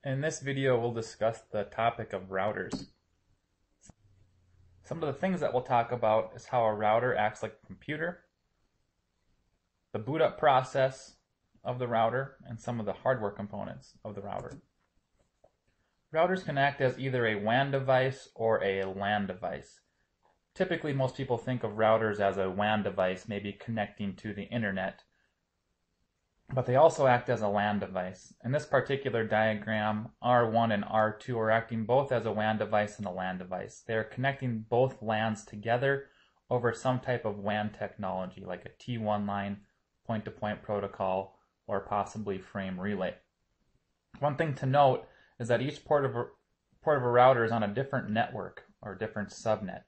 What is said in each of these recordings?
In this video, we'll discuss the topic of routers. Some of the things that we'll talk about is how a router acts like a computer, the boot up process of the router, and some of the hardware components of the router. Routers can act as either a WAN device or a LAN device. Typically, most people think of routers as a WAN device, maybe connecting to the internet, but they also act as a LAN device. In this particular diagram, R1 and R2 are acting both as a WAN device and a LAN device. They are connecting both LANs together over some type of WAN technology, like a T1 line, point-to-point protocol, or possibly frame relay. One thing to note is that each port of a router is on a different network or different subnet.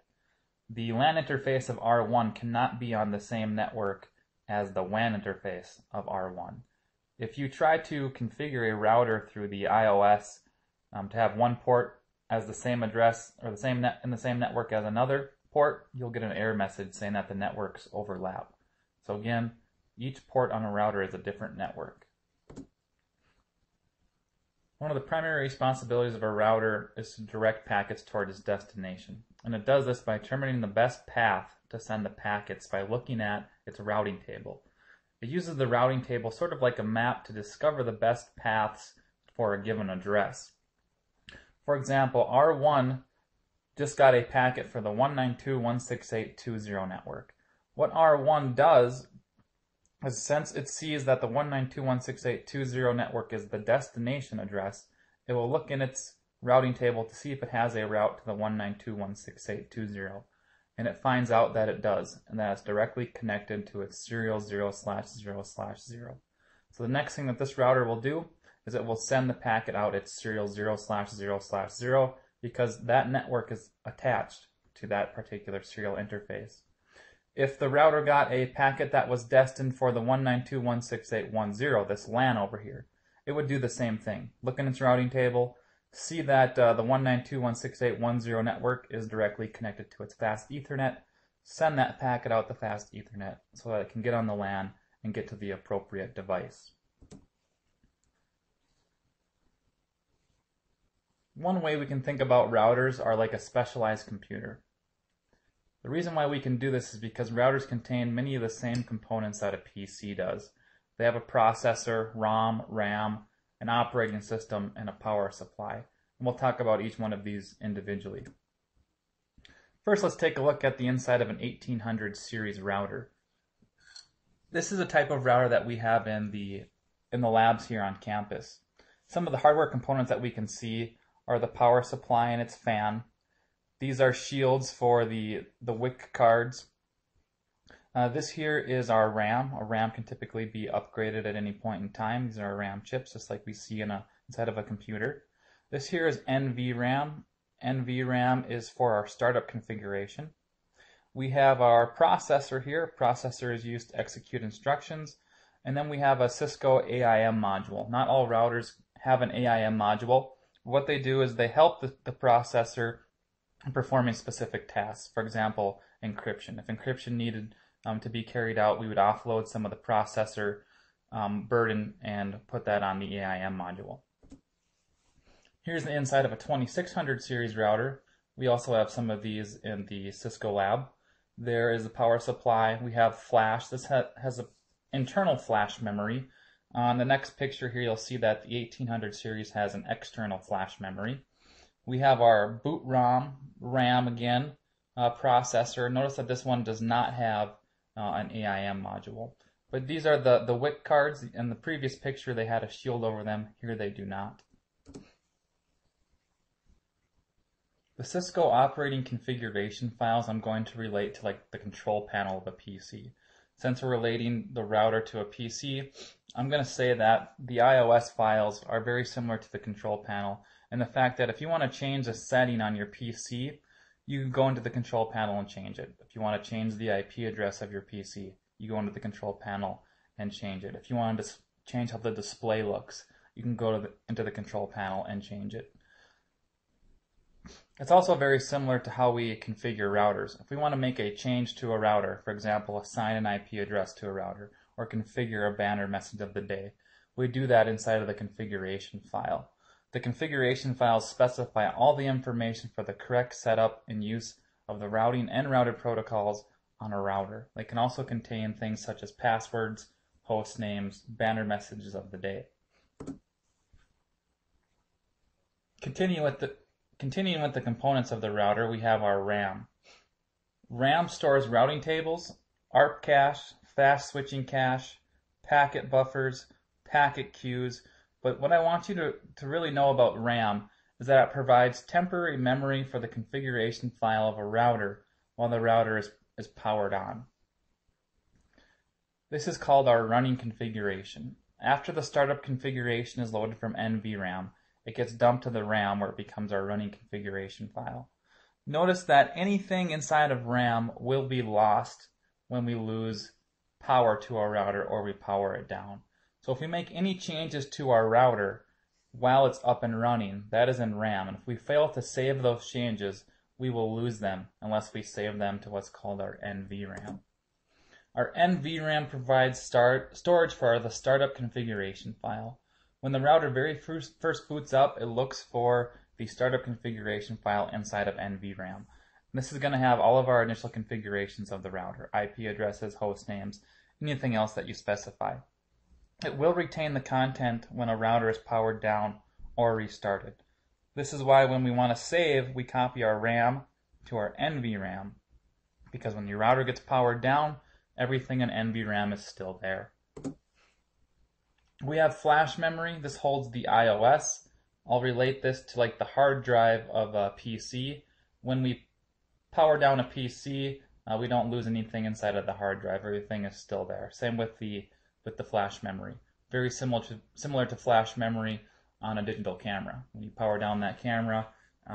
The LAN interface of R1 cannot be on the same network as the WAN interface of R1. If you try to configure a router through the iOS to have one port as the same address or in the same network as another port, you'll get an error message saying that the networks overlap. So again, each port on a router is a different network. One of the primary responsibilities of a router is to direct packets toward its destination. And it does this by determining the best path to send the packets by looking at its routing table. It uses the routing table sort of like a map to discover the best paths for a given address. For example, R1 just got a packet for the 192.168.20 network. What R1 does is, since it sees that the 192.168.20 network is the destination address, it will look in its routing table to see if it has a route to the 192.168.20. And it finds out that it does, and that it's directly connected to its serial 0/0/0. So the next thing that this router will do is it will send the packet out its serial 0/0/0 because that network is attached to that particular serial interface. If the router got a packet that was destined for the 192.168.10, this LAN over here, it would do the same thing. Look in its routing table, see that the 192.168.10 network is directly connected to its fast Ethernet, send that packet out the fast Ethernet so that it can get on the LAN and get to the appropriate device. One way we can think about routers are like a specialized computer. The reason why we can do this is because routers contain many of the same components that a PC does. They have a processor, ROM, RAM, an operating system, and a power supply. And we'll talk about each one of these individually. First, let's take a look at the inside of an 1800 series router. This is a type of router that we have in the labs here on campus. Some of the hardware components that we can see are the power supply and its fan. These are shields for the WIC cards. This here is our RAM. A RAM can typically be upgraded at any point in time. These are RAM chips, just like we see inside of a computer. This here is NVRAM. NVRAM is for our startup configuration. We have our processor here. Processor is used to execute instructions. And then we have a Cisco AIM module. Not all routers have an AIM module. What they do is they help the processor performing specific tasks. For example, encryption. If encryption needed to be carried out, we would offload some of the processor burden and put that on the AIM module. Here's the inside of a 2600 series router. We also have some of these in the Cisco lab. There is a power supply. We have flash. This has an internal flash memory. On the next picture here, you'll see that the 1800 series has an external flash memory. We have our boot RAM again, processor. Notice that this one does not have an AIM module. But these are the WIC cards. In the previous picture, they had a shield over them. Here they do not. The Cisco operating configuration files I'm going to relate to like the control panel of a PC. Since we're relating the router to a PC, I'm going to say that the iOS files are very similar to the control panel, and the fact that if you want to change a setting on your PC, you can go into the control panel and change it. If you want to change the IP address of your PC, you go into the control panel and change it. If you want to change how the display looks, you can go into the control panel and change it. It's also very similar to how we configure routers. If we want to make a change to a router, for example, assign an IP address to a router, or configure a banner message of the day, we do that inside of the configuration file. The configuration files specify all the information for the correct setup and use of the routing and routed protocols on a router. They can also contain things such as passwords, host names, banner messages of the day. Continuing with the components of the router, we have our RAM. RAM stores routing tables, ARP cache, fast switching cache, packet buffers, packet queues, but what I want you to really know about RAM is that it provides temporary memory for the configuration file of a router while the router is powered on. This is called our running configuration. After the startup configuration is loaded from NVRAM, it gets dumped to the RAM where it becomes our running configuration file. Notice that anything inside of RAM will be lost when we lose power to our router or we power it down. So if we make any changes to our router while it's up and running, that is in RAM. And if we fail to save those changes, we will lose them unless we save them to what's called our NVRAM. Our NVRAM provides storage for the startup configuration file. When the router very first boots up, it looks for the startup configuration file inside of NVRAM. And this is going to have all of our initial configurations of the router, IP addresses, host names, anything else that you specify. It will retain the content when a router is powered down or restarted. This is why when we want to save, we copy our RAM to our NVRAM, because when your router gets powered down, everything in NVRAM is still there. We have flash memory. This holds the iOS. I'll relate this to like the hard drive of a PC. When we power down a PC, we don't lose anything inside of the hard drive. Everything is still there. Same with the flash memory. Very similar to flash memory on a digital camera. When you power down that camera,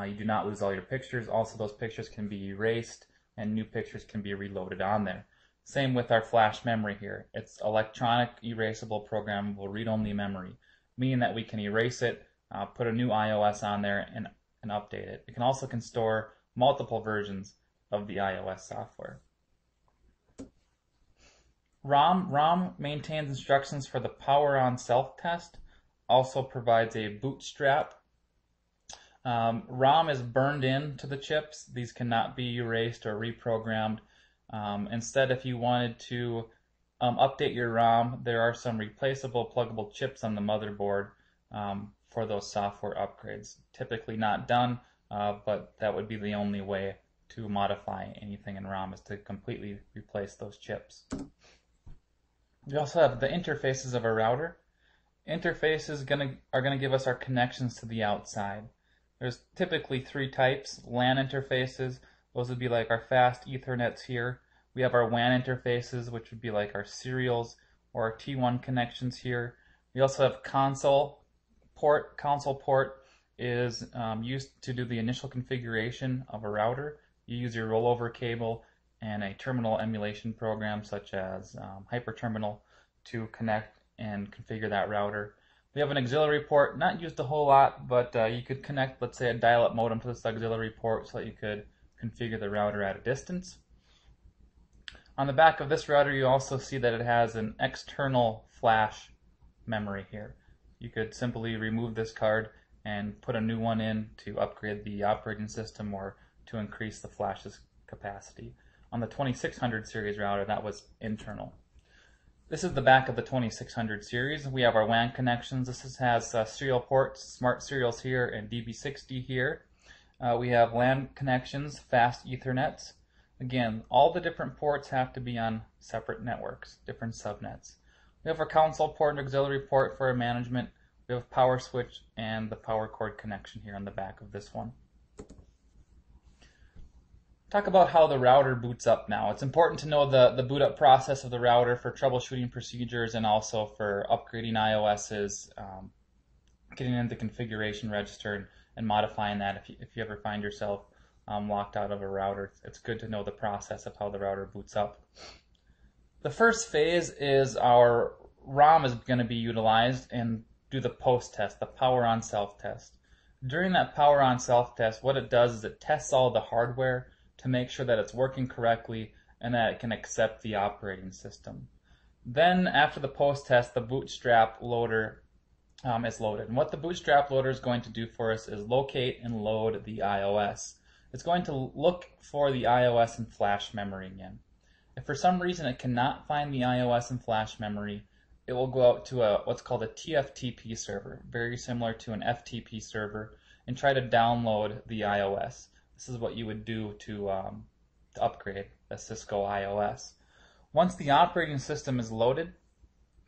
you do not lose all your pictures. Also, those pictures can be erased and new pictures can be reloaded on there. Same with our flash memory here. It's electronic, erasable, programmable, read-only memory, meaning that we can erase it, put a new iOS on there, and update it. It can also store multiple versions of the iOS software. ROM maintains instructions for the power on self-test, also provides a bootstrap. ROM is burned into the chips. These cannot be erased or reprogrammed. Instead, if you wanted to update your ROM, there are some replaceable pluggable chips on the motherboard for those software upgrades. Typically not done, but that would be the only way to modify anything in ROM, is to completely replace those chips. We also have the interfaces of a router. Interfaces are going to give us our connections to the outside. There's typically three types. LAN interfaces, those would be like our fast Ethernets here. We have our WAN interfaces, which would be like our serials or our T1 connections here. We also have console port. Console port is used to do the initial configuration of a router. You use your rollover cable and a terminal emulation program such as Hyperterminal to connect and configure that router. We have an auxiliary port, not used a whole lot, but you could connect, let's say, a dial-up modem to this auxiliary port so that you could configure the router at a distance. On the back of this router, you also see that it has an external flash memory here. You could simply remove this card and put a new one in to upgrade the operating system or to increase the flash's capacity. On the 2600 series router, that was internal. This is the back of the 2600 series. We have our WAN connections. This has serial ports, smart serials here, and DB60 here. We have LAN connections, fast Ethernets. Again, all the different ports have to be on separate networks, different subnets. We have our console port and auxiliary port for our management. We have power switch and the power cord connection here on the back of this one. Talk about how the router boots up now. It's important to know the boot up process of the router for troubleshooting procedures and also for upgrading iOSs, getting into the configuration register and modifying that if you ever find yourself locked out of a router. It's good to know the process of how the router boots up. The first phase is our ROM is going to be utilized and do the post test, the power on self test. During that power on self test, what it does is it tests all the hardware to make sure that it's working correctly and that it can accept the operating system. Then after the post test, the bootstrap loader is loaded. And what the Bootstrap loader is going to do for us is locate and load the iOS. It's going to look for the iOS in flash memory again. If for some reason it cannot find the iOS in flash memory, it will go out to what's called a TFTP server, very similar to an FTP server, and try to download the iOS. This is what you would do to upgrade a Cisco iOS. Once the operating system is loaded,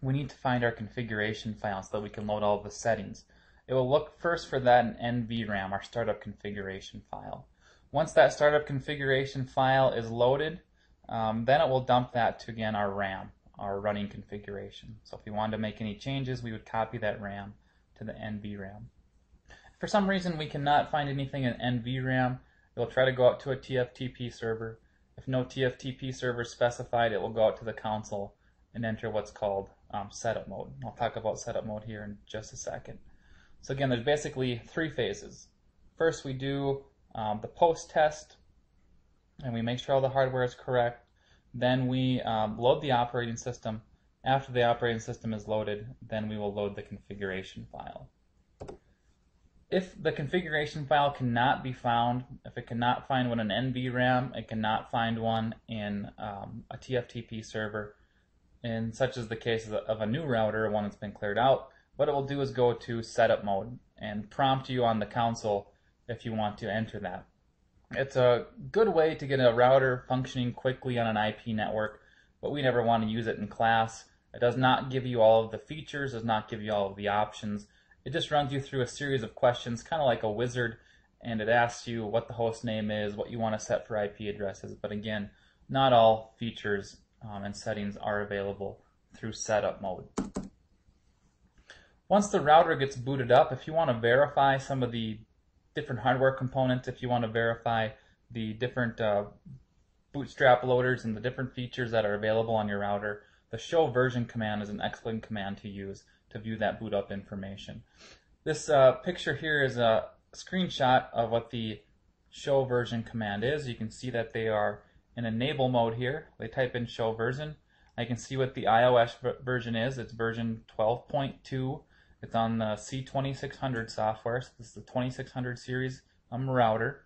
we need to find our configuration file so that we can load all of the settings. It will look first for that in NVRAM, our startup configuration file. Once that startup configuration file is loaded, then it will dump that to, again, our RAM, our running configuration. So if we wanted to make any changes, we would copy that RAM to the NVRAM. If for some reason we cannot find anything in NVRAM, it will try to go out to a TFTP server. If no TFTP server is specified, it will go out to the console and enter what's called setup mode. I'll talk about setup mode here in just a second. So again, there's basically three phases. First, we do the post test, and we make sure all the hardware is correct. Then we load the operating system. After the operating system is loaded, then we will load the configuration file. If the configuration file cannot be found, if it cannot find one in NVRAM, it cannot find one in a TFTP server, and such is the case of a new router, one that's been cleared out, what it will do is go to setup mode and prompt you on the console if you want to enter that. It's a good way to get a router functioning quickly on an IP network, but we never want to use it in class. It does not give you all of the features, does not give you all of the options. It just runs you through a series of questions, kind of like a wizard, and it asks you what the host name is, what you want to set for IP addresses. But again, not all features and settings are available through setup mode. Once the router gets booted up, if you want to verify some of the different hardware components, if you want to verify the different Bootstrap loaders and the different features that are available on your router, the show version command is an excellent command to use to view that boot up information. This picture here is a screenshot of what the show version command is. You can see that they are in enable mode here. They type in show version. I can see what the iOS version is. It's version 12.2. It's on the C2600 software. So this is the 2600 series router.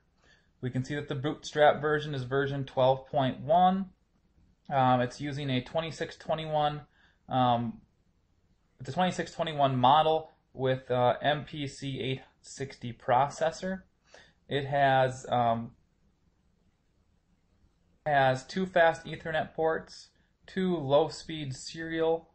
We can see that the Bootstrap version is version 12.1. It's using a 2621. It's a 2621 model with MPC 860 processor. It has two fast Ethernet ports, two low-speed serial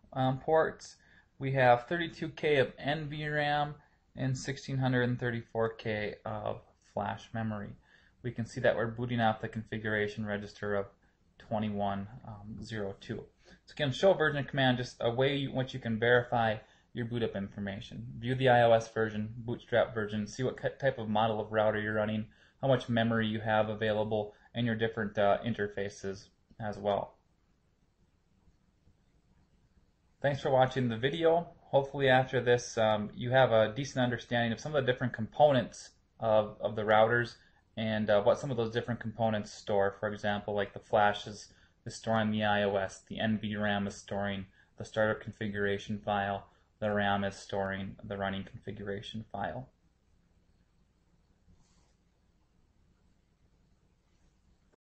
ports. We have 32K of NVRAM and 1634K of flash memory. We can see that we're booting out the configuration register of 2102. So again, show version command, just a way in which you can verify your boot up information. View the iOS version, Bootstrap version, see what type of model of router you're running, how much memory you have available, and your different interfaces as well. Thanks for watching the video. Hopefully after this you have a decent understanding of some of the different components of the routers and what some of those different components store. For example, like the flash is storing the iOS, the NVRAM is storing the startup configuration file, the RAM is storing the running configuration file.